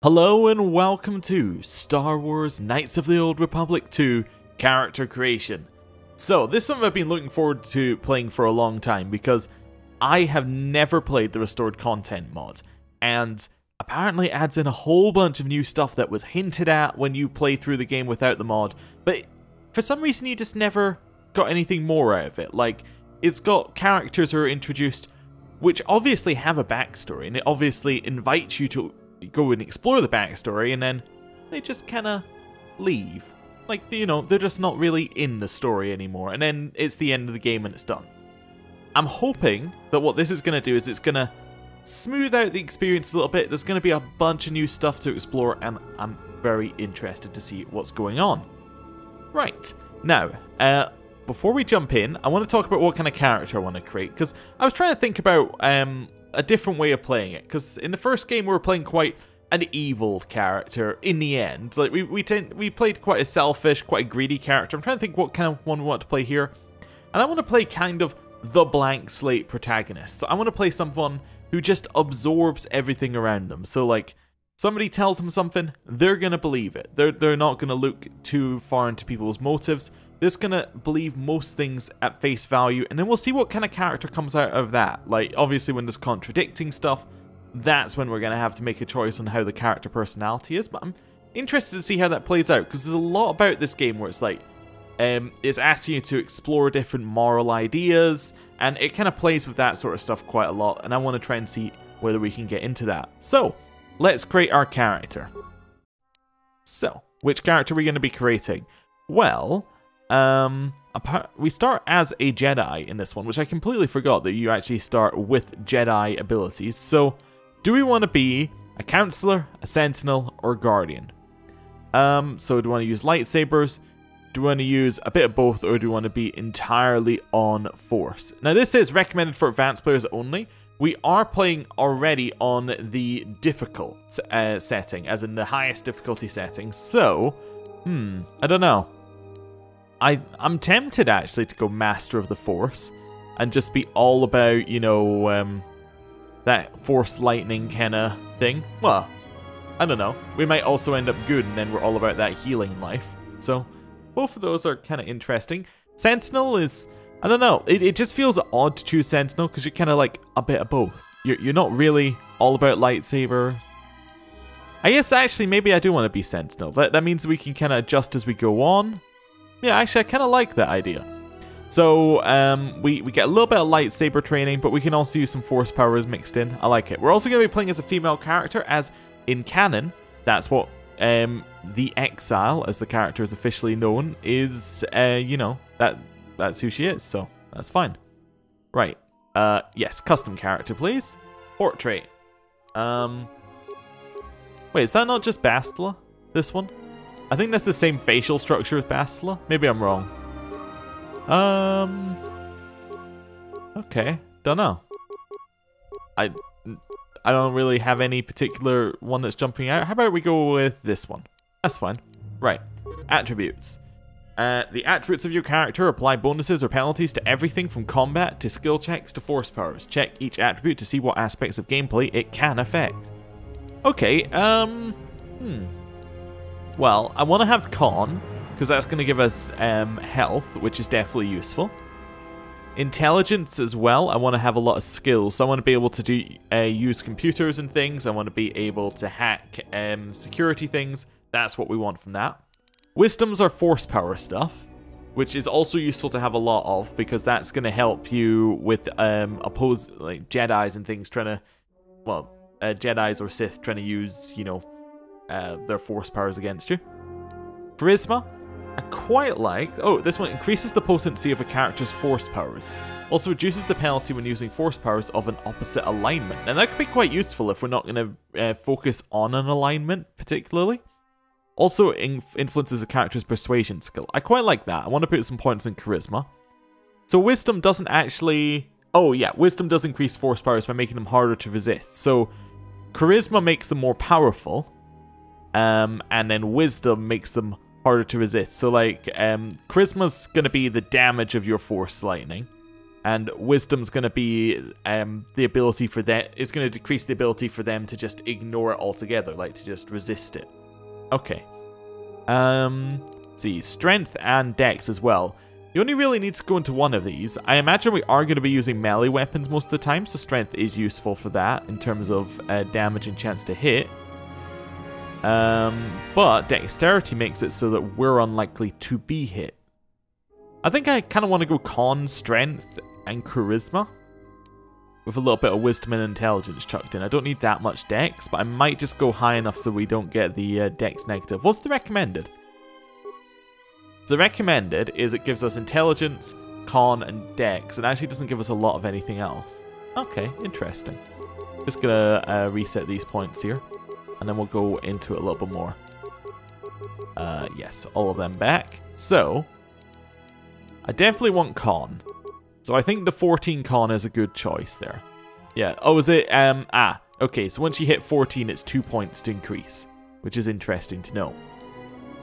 Hello and welcome to Star Wars Knights of the Old Republic 2 Character Creation. So, this is something I've been looking forward to playing for a long time because I have never played the Restored Content mod, and apparently it adds in a whole bunch of new stuff that was hinted at when you play through the game without the mod, but for some reason you just never got anything more out of it. Like, it's got characters who are introduced which obviously have a backstory, and it obviously invites you to go and explore the backstory, and then they just kind of leave. Like, you know, they're just not really in the story anymore, and then it's the end of the game and it's done. I'm hoping that what this is going to do is it's going to smooth out the experience a little bit. There's going to be a bunch of new stuff to explore, and I'm very interested to see what's going on. Right, now, before we jump in, I want to talk about what kind of character I want to create, because I was trying to think about a different way of playing it, because in the first game we were playing quite an evil character in the end. Like, we played quite a selfish, quite a greedy character. I'm trying to think what kind of one we want to play here, and I want to play kind of the blank slate protagonist. So I want to play someone who just absorbs everything around them. So, like, somebody tells them something, they're gonna believe it. They're not gonna look too far into people's motives. They're just gonna believe most things at face value, and then we'll see what kind of character comes out of that. Like, obviously when there's contradicting stuff, that's when we're gonna have to make a choice on how the character personality is, but I'm interested to see how that plays out, because there's a lot about this game where it's like, it's asking you to explore different moral ideas, and it kind of plays with that sort of stuff quite a lot, and I want to try and see whether we can get into that. So, let's create our character. So, which character are we going to be creating? Well, we start as a Jedi in this one, which I completely forgot that you actually start with Jedi abilities. So, do we want to be a Counselor, a Sentinel, or a Guardian? So do we want to use lightsabers? Do we want to use a bit of both, or do we want to be entirely on Force? Now, this is recommended for advanced players only. We are playing already on the difficult setting, as in the highest difficulty setting. So, I don't know. I'm tempted actually to go Master of the Force and just be all about, you know, that Force lightning kind of thing. Well, I don't know. We might also end up good, and then we're all about that healing life. So, both of those are kind of interesting. Sentinel is, I don't know, it just feels odd to choose Sentinel, because you're kind of like a bit of both. You're not really all about lightsabers. I guess actually maybe I do want to be Sentinel. That means we can kind of adjust as we go on. Yeah, actually I kind of like that idea. So we get a little bit of lightsaber training, but we can also use some Force powers mixed in. I like it. We're also going to be playing as a female character, as in canon, that's what the Exile, as the character is officially known, is, you know, that's who she is, so that's fine. Right, yes, custom character, please. Portrait. Wait, is that not just Bastila, this one? I think that's the same facial structure as Bastila. Maybe I'm wrong. Okay, don't know. I don't really have any particular one that's jumping out. How about we go with this one? That's fine. Right, attributes. The attributes of your character apply bonuses or penalties to everything from combat to skill checks to Force powers. Check each attribute to see what aspects of gameplay it can affect. Okay, well, I want to have Con, because that's going to give us health, which is definitely useful. Intelligence as well. I want to have a lot of skills, so I want to be able to use computers and things. I want to be able to hack security things. That's what we want from that. Wisdom's our Force power stuff, which is also useful to have a lot of, because that's going to help you with like Jedis and things trying to, well, Jedis or Sith trying to use, you know, their Force powers against you. Charisma, I quite like. Oh, this one increases the potency of a character's Force powers. Also reduces the penalty when using Force powers of an opposite alignment. And that could be quite useful if we're not going to focus on an alignment particularly. Also influences a character's persuasion skill. I quite like that. I want to put some points in charisma. So wisdom doesn't actually... Oh yeah, wisdom does increase Force powers by making them harder to resist. So charisma makes them more powerful. And then wisdom makes them harder to resist. So like, charisma's going to be the damage of your Force lightning. And wisdom's going to be the ability for that. It's going to decrease the ability for them to just ignore it altogether, like to just resist it. Okay. Let's see, strength and dex as well. You only really need to go into one of these. I imagine we are going to be using melee weapons most of the time, so strength is useful for that in terms of damage and chance to hit. But dexterity makes it so that we're unlikely to be hit. I think I kind of want to go con, strength, and charisma with a little bit of wisdom and intelligence chucked in. I don't need that much dex, but I might just go high enough so we don't get the dex negative. What's the recommended? So the recommended is it gives us intelligence, con, and dex. It actually doesn't give us a lot of anything else. Okay, interesting. Just gonna reset these points here, and then we'll go into it a little bit more. Yes, all of them back. So I definitely want con. So I think the 14 con is a good choice there. Yeah. Oh, is it? Okay, so once you hit 14, it's 2 points to increase, which is interesting to know.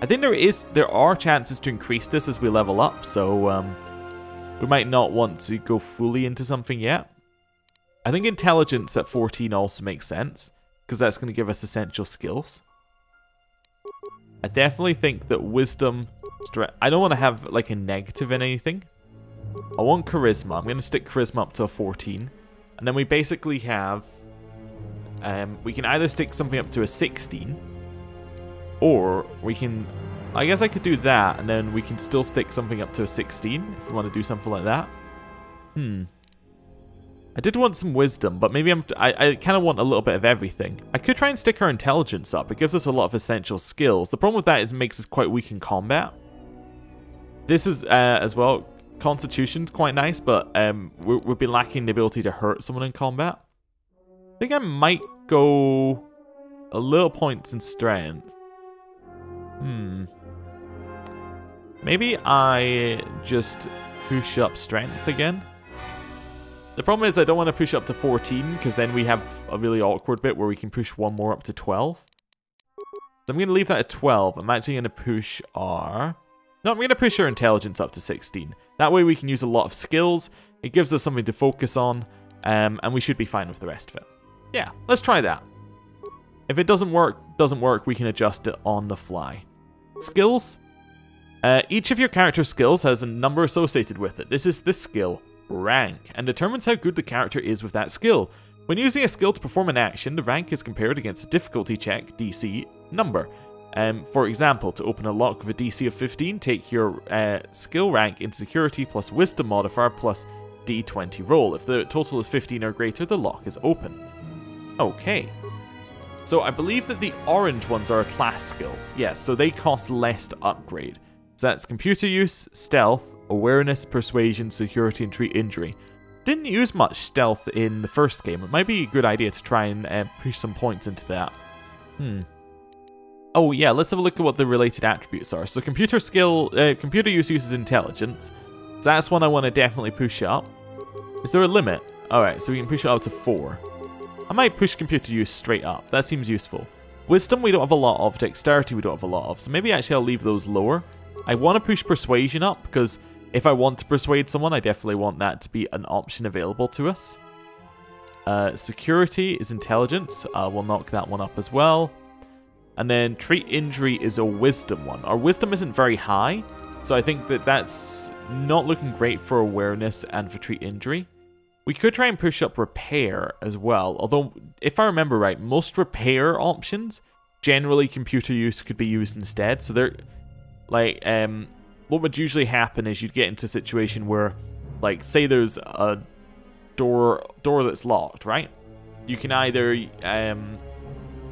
I think there are chances to increase this as we level up, so we might not want to go fully into something yet. I think intelligence at 14 also makes sense, because that's going to give us essential skills. I definitely think that wisdom... I don't want to have like a negative in anything. I want charisma. I'm going to stick charisma up to a 14. And then we basically have... we can either stick something up to a 16... Or we can, I guess I could do that, and then we can still stick something up to a 16, if we want to do something like that. I did want some wisdom, but maybe I kind of want a little bit of everything. I could try and stick our intelligence up. It gives us a lot of essential skills. The problem with that is it makes us quite weak in combat. This is, as well, constitution's quite nice, but we'll be lacking the ability to hurt someone in combat. I think I might go a little points in strength. Maybe I just push up strength again. The problem is I don't want to push up to 14, because then we have a really awkward bit where we can push one more up to 12. So I'm going to leave that at 12. I'm actually going to push our... No, I'm going to push our intelligence up to 16. That way we can use a lot of skills. It gives us something to focus on, and we should be fine with the rest of it. Yeah, let's try that. If it doesn't work, we can adjust it on the fly. Skills. Each of your character's skills has a number associated with it. This is the skill rank, and determines how good the character is with that skill. When using a skill to perform an action, the rank is compared against a difficulty check, DC, number. For example, to open a lock with a DC of 15, take your skill rank in security plus wisdom modifier plus D20 roll. If the total is 15 or greater, the lock is opened. Okay. So I believe that the orange ones are class skills. Yes, so they cost less to upgrade. So that's computer use, stealth, awareness, persuasion, security, and treat injury. Didn't use much stealth in the first game. It might be a good idea to try and push some points into that. Oh yeah, let's have a look at what the related attributes are. So computer use uses intelligence. So that's one I want to definitely push up. Is there a limit? Alright, so we can push it up to 4. I might push computer use straight up. That seems useful. Wisdom we don't have a lot of. Dexterity we don't have a lot of. So maybe actually I'll leave those lower. I want to push persuasion up, because if I want to persuade someone, I definitely want that to be an option available to us. Security is intelligence. We'll knock that one up as well. And then treat injury is a wisdom one. Our wisdom isn't very high, so I think that that's not looking great for awareness and for treat injury. We could try and push up repair as well, although if I remember right, most repair options, generally computer use could be used instead. So they're like, what would usually happen is you'd get into a situation where, like, say there's a door that's locked, right? You can either,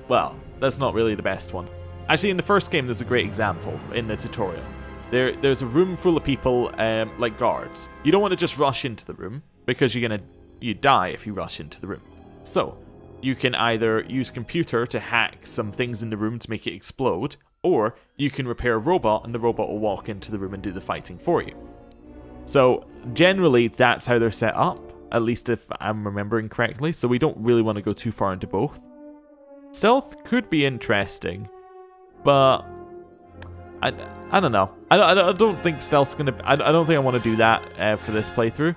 well, that's not really the best one. Actually, in the first game, there's a great example in the tutorial. There's a room full of people, like guards. You don't want to just rush into the room, because you die if you rush into the room. So, you can either use computer to hack some things in the room to make it explode, or you can repair a robot and the robot will walk into the room and do the fighting for you. So, generally, that's how they're set up, at least if I'm remembering correctly, so we don't really want to go too far into both. Stealth could be interesting, but I don't know. I don't think stealth's gonna. I don't think I want to do that for this playthrough.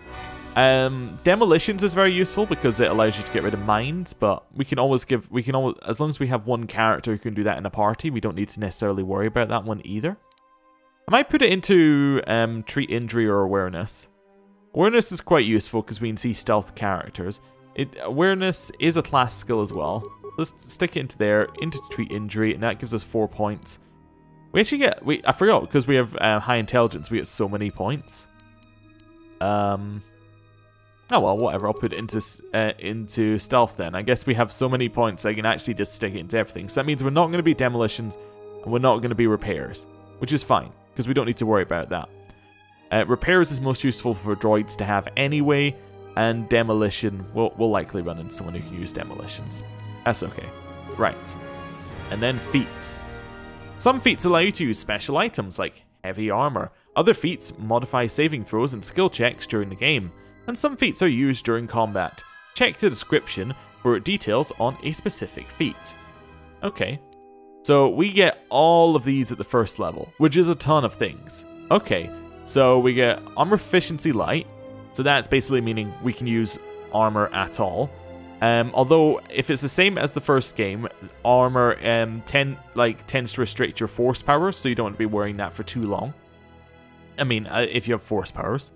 Demolitions is very useful because it allows you to get rid of mines, but we can always, as long as we have one character who can do that in a party, we don't need to necessarily worry about that one either. I might put it into treat injury or awareness. Awareness is quite useful because we can see stealth characters. Awareness is a class skill as well. Let's stick it into there, into treat injury, and that gives us 4 points. We actually get, I forgot, because we have high intelligence, we get so many points. Oh well, whatever, I'll put it into stealth then. I guess we have so many points I can actually just stick it into everything. So that means we're not going to be demolitions, and we're not going to be repairs, which is fine, because we don't need to worry about that. Repairs is most useful for droids to have anyway, and demolition, we'll likely run into someone who can use demolitions. That's okay. Right. And then feats. Some feats allow you to use special items like heavy armor. Other feats modify saving throws and skill checks during the game. And some feats are used during combat. Check the description for details on a specific feat. Okay. So we get all of these at the first level, which is a ton of things. Okay. So we get armor efficiency light. So that's basically meaning we can use armor at all. Although if it's the same as the first game, armor tends to restrict your force powers, so you don't want to be wearing that for too long. I mean, if you have force powers.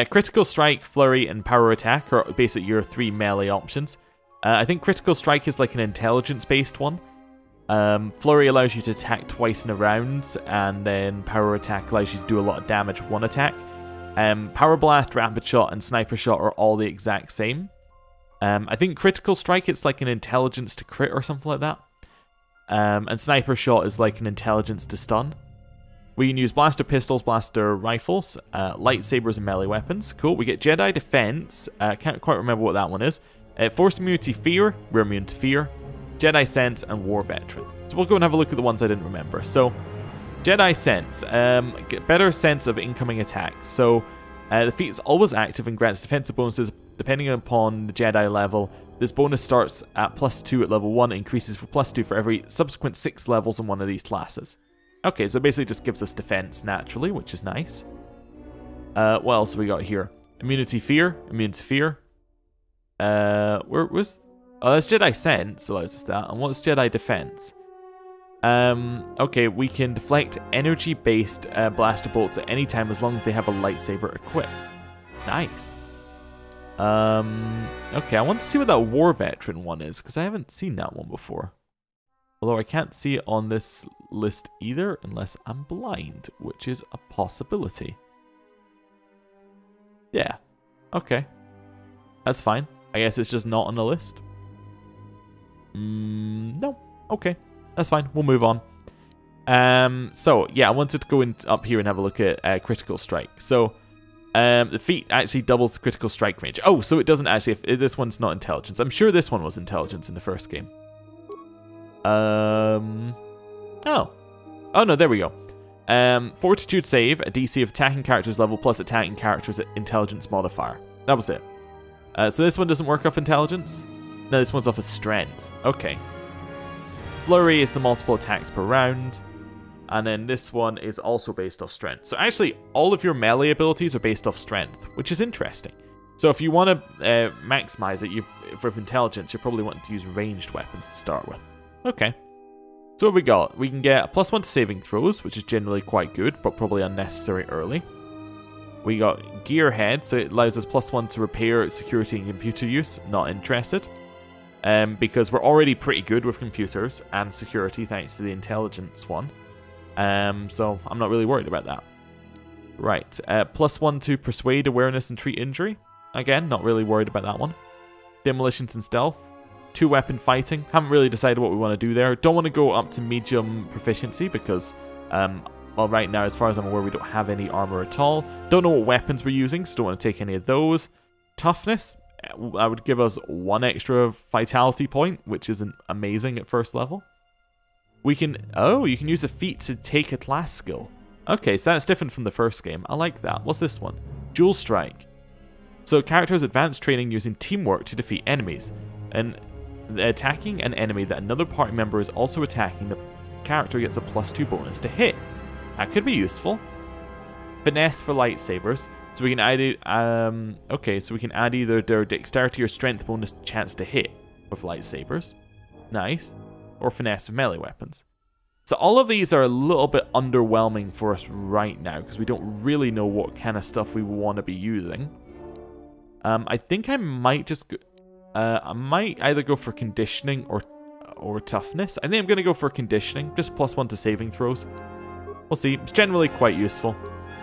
Critical strike, flurry, and power attack are basically your 3 melee options. I think critical strike is like an intelligence-based one. Flurry allows you to attack twice in a round, and then power attack allows you to do a lot of damage with one attack. Power blast, rapid shot, and sniper shot are all the exact same. I think critical strike it's like an intelligence to crit or something like that. And sniper shot is like an intelligence to stun. We can use blaster pistols, blaster rifles, lightsabers, and melee weapons. Cool. We get Jedi defense. Can't quite remember what that one is. Force immunity, fear. We're immune to fear. Jedi sense and war veteran. So we'll go and have a look at the ones I didn't remember. So Jedi sense. Get better sense of incoming attacks. So the feat is always active and grants defensive bonuses depending upon the Jedi level. This bonus starts at +2 at level 1 and increases for +2 for every subsequent 6 levels in one of these classes. Okay, so it basically just gives us defense naturally, which is nice. What else have we got here? Immunity fear, immune to fear. Oh, that's Jedi sense allows us that. And what's Jedi defense? Okay, we can deflect energy-based blaster bolts at any time as long as they have a lightsaber equipped. Nice. Okay, I want to see what that war veteran one is, because I haven't seen that one before. Although I can't see it on this list either, unless I'm blind, which is a possibility. Yeah. Okay. That's fine. I guess it's just not on the list. No. Okay. That's fine. We'll move on. So, yeah, I wanted to go up here and have a look at critical strike. So, the feat actually doubles the critical strike range. Oh, so it doesn't actually... this one's not intelligence. I'm sure this one was intelligence in the first game. Oh, no, there we go. Fortitude save, a DC of attacking characters level plus attacking characters intelligence modifier. That was it. So this one doesn't work off intelligence? No, this one's off of strength. Okay. Flurry is the multiple attacks per round. And then this one is also based off strength. So actually, all of your melee abilities are based off strength, which is interesting. So if you want to maximize it for intelligence, you're probably wanting to use ranged weapons to start with. Okay. So what have we got? We can get a +1 to saving throws, which is generally quite good, but probably unnecessary early. We got Gearhead, so it allows us +1 to repair, security, and computer use. Not interested. Because we're already pretty good with computers and security thanks to the intelligence one. So I'm not really worried about that. Right. +1 to persuade, awareness, and treat injury. Again, not really worried about that one. Demolitions and stealth. 2 weapon fighting. Haven't really decided what we want to do there. Don't want to go up to medium proficiency because, well, right now, as far as I'm aware, we don't have any armor at all. Don't know what weapons we're using, so don't want to take any of those. Toughness. I would give us 1 extra vitality point, which isn't amazing at first level. We can... Oh, you can use a feat to take a class skill. Okay, so that's different from the first game. I like that. What's this one? Dual Strike. So characters advance training using teamwork to defeat enemies. And attacking an enemy that another party member is also attacking, the character gets a +2 bonus to hit. That could be useful. Finesse for lightsabers. So we can add it, okay, so we can add either their dexterity or strength bonus chance to hit with lightsabers. Nice. Or finesse with melee weapons. So all of these are a little bit underwhelming for us right now because we don't really know what kind of stuff we want to be using. I think I might just, I might either go for conditioning or toughness. I think I'm going to go for conditioning, just +1 to saving throws. We'll see. It's generally quite useful.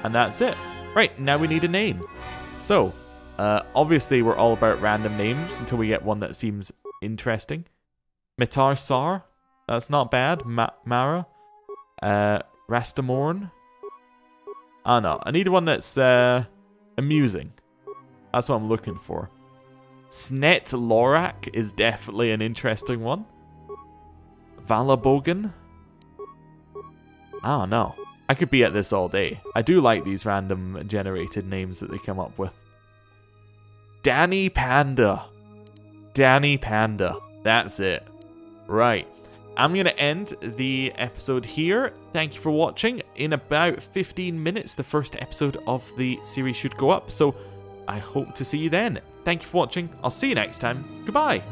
And that's it. Right, now we need a name. So, obviously we're all about random names until we get one that seems interesting. Mitar Sar. That's not bad. Mara. Rastamorn. Oh no, I need one that's amusing. That's what I'm looking for. Snet Lorak is definitely an interesting one. Valabogan. Oh no. I could be at this all day. I do like these random generated names that they come up with. Danny Panda. Danny Panda. That's it. Right. I'm going to end the episode here. Thank you for watching. In about 15 minutes, the first episode of the series should go up. So I hope to see you then. Thank you for watching. I'll see you next time. Goodbye.